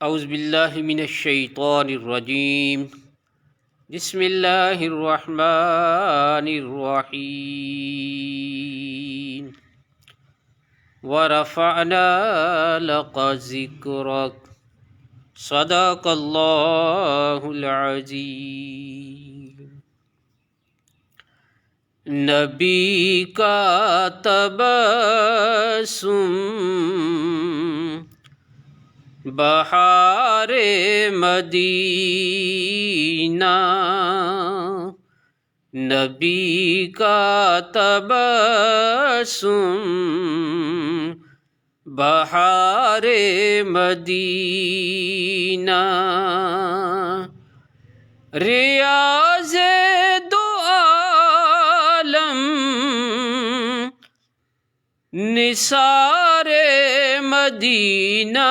اعوذ باللہ من الشیطان الرجیم بسم اللہ الرحمن الرحیم ورفعنا لك ذکرک صدق اللہ العظیم۔ نبی کا تبسم بہار مدینہ، نبی کا تبسم بہار مدینہ، ریاض دو عالم نثار مدینہ،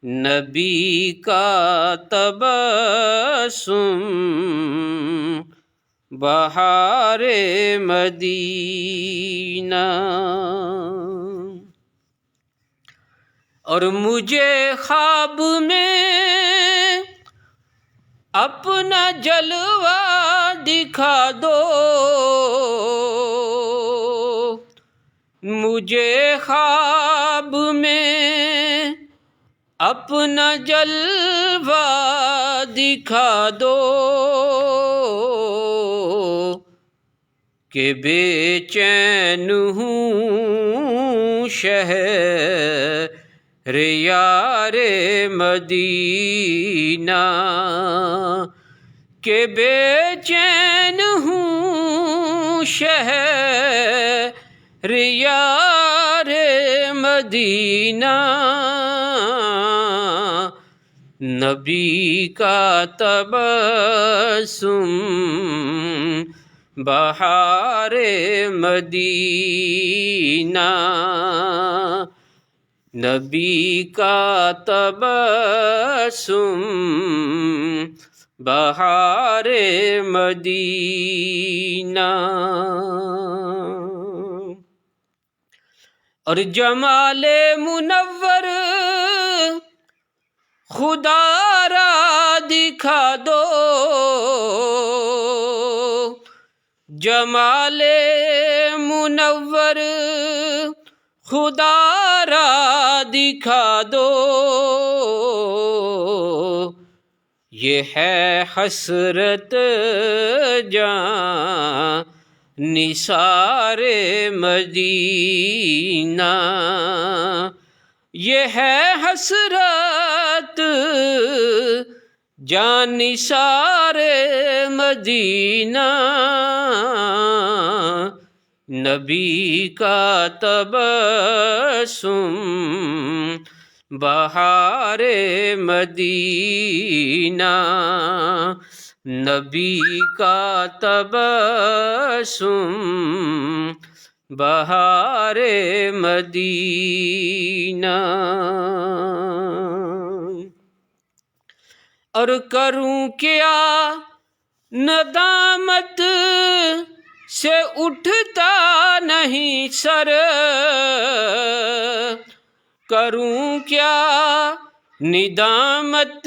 نبی کا تبسم بہار مدینہ۔ اور مجھے خواب میں اپنا جلوہ دکھا دو، مجھے خواب میں اپنا جلوہ دکھا دو، کہ بے چین ہوں شہر یار مدینہ، کہ بے چین ہوں شہر یار مدینہ، نبی کا تبسم بہار مدینہ، نبی کا تبسم بہار مدینہ۔ اور جمال منور خدا را دکھا دو، جمال منور خدا را دکھا دو، یہ ہے حسرت جاں نثار مدینہ، یہ ہے حسرت جاں نثار مدینہ، نبی کا تبسم بہار مدینہ، نبی کا تبسم بہار مدینہ۔ اور کروں کیا ندامت سے اٹھتا نہیں سر، کروں کیا ندامت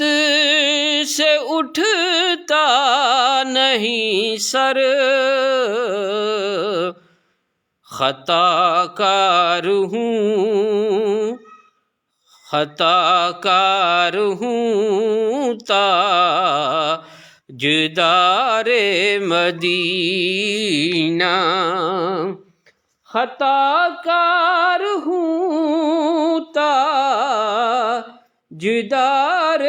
سے اٹھتا نہیں سر، خطا کار ہوں تاجدار مدینہ، خطا کار ہوں تاجدار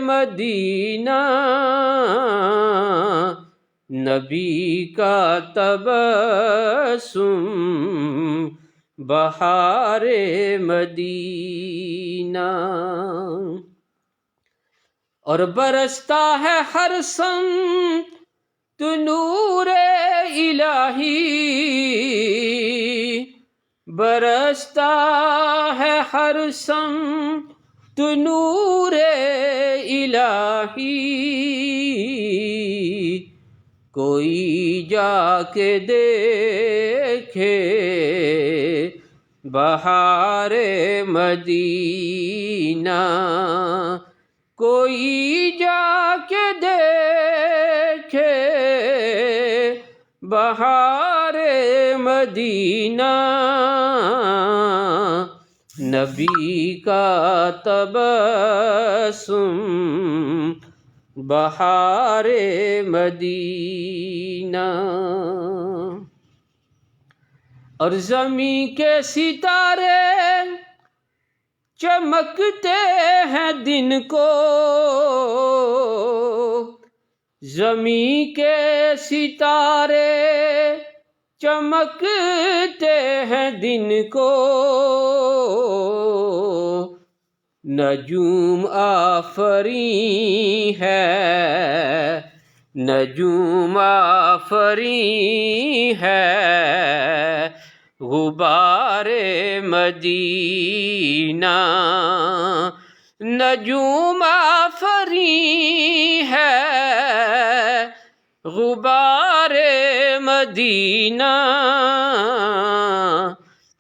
مدینہ، نبی کا تبسم بہار مدینہ۔ اور برستا ہے ہر سمت نور الہی، برستا ہے ہر سمت نور الہی، کوئی جا کے دیکھے بہار مدینہ کوئی جا کے دیکھے بہار مدینہ نبی کا تبسم بہار مدینہ اور زمین کے ستارے چمکتے ہیں دن کو زمین کے ستارے چمکتے ہیں دن کو نجوم آفریں ہے نجوم آفریں ہے غبار مدینہ نجوم آفریں ہے غبار مدینہ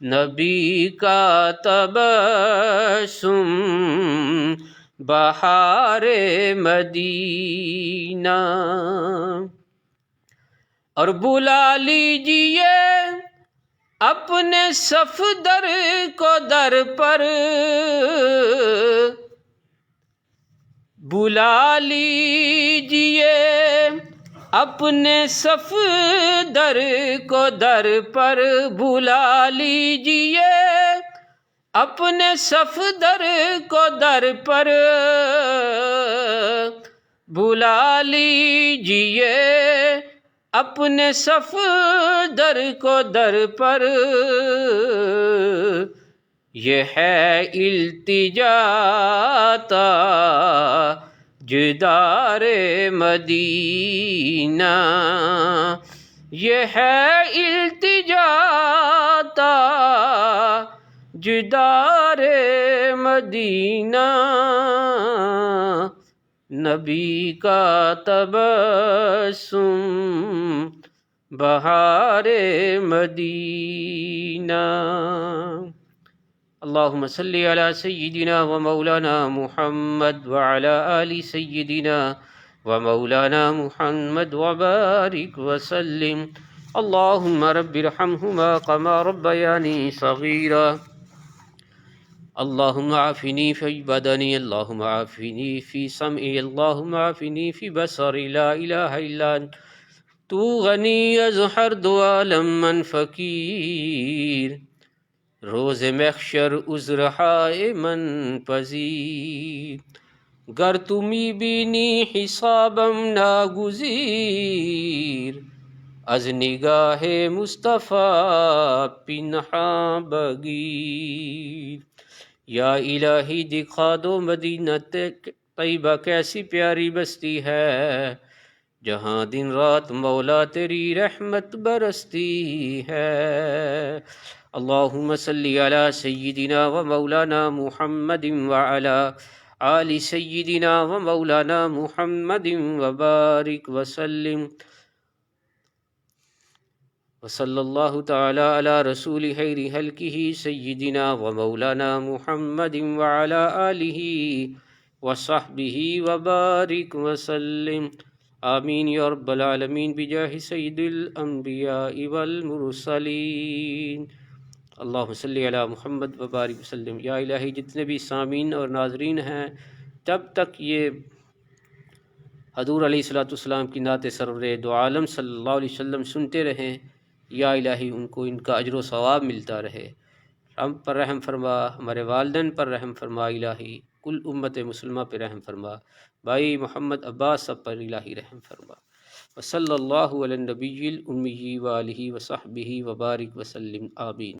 نبی کا تبسم بہار مدینہ اور بلا لیجئے اپنے صفدر کو در پر بلا لیجئے اپنے صفدر کو در پر بلا لیجئے اپنے صفدر کو در پر بلا لیجئے اپنے صفدر کو در پر یہ ہے التجا تاجدار مدینہ یہ ہے التجا تاجدار مدینہ نبی کا تبسم بہار مدینہ اللہم صلی علی سیدنا و مولانا محمد وعلی آل سیدنا و مولانا محمد وبارک وسلم اللہم رب ارحمہما کما ربیانی صغیرا اللہم عافنی فی بدنی اللہم عافنی فی سمعی اللہم عافنی فی بصری لا الہ الا انت تو غنی از ہر دو عالم من فقیر روز محشر عذرہائے من پذیر گر تمی بینی حسابم ناگزیر از نگاہ مصطفیٰ پنہا بگیر یا الہی دکھا دو مدینہ طیبہ کیسی پیاری بستی ہے جہاں دن رات مولا تیری رحمت برستی ہے اللہم صلی علی سیدنا و مولانا محمد وعلی آل سیدنا و مولانا محمد وبارک وسلم وصلی اللہ تعالی علی رسول خیر خلقہ سیدنا و مولانا محمد وعلی آلہ وصحبہ وبارک وسلم آمین یا رب العالمین بجاہ سید الانبیاء والمرسلین اللہم صلی علی محمد وبارک وسلم یا الہی جتنے بھی سامعین اور ناظرین ہیں جب تک یہ حضور علیہ السلام کی نعت سرور دو عالم صلی اللہ علیہ وسلم سنتے رہیں یا الہی ان کو ان کا اجر و ثواب ملتا رہے ہم پر رحم فرما ہمارے والدین پر رحم فرما الہی کل امت مسلمہ پہ رحم فرما بھائی محمد عباس سب پر الہی رحم فرما وصلی اللہ علی النبی الامی وآلہ وصحبہ وبارک وسلم آمین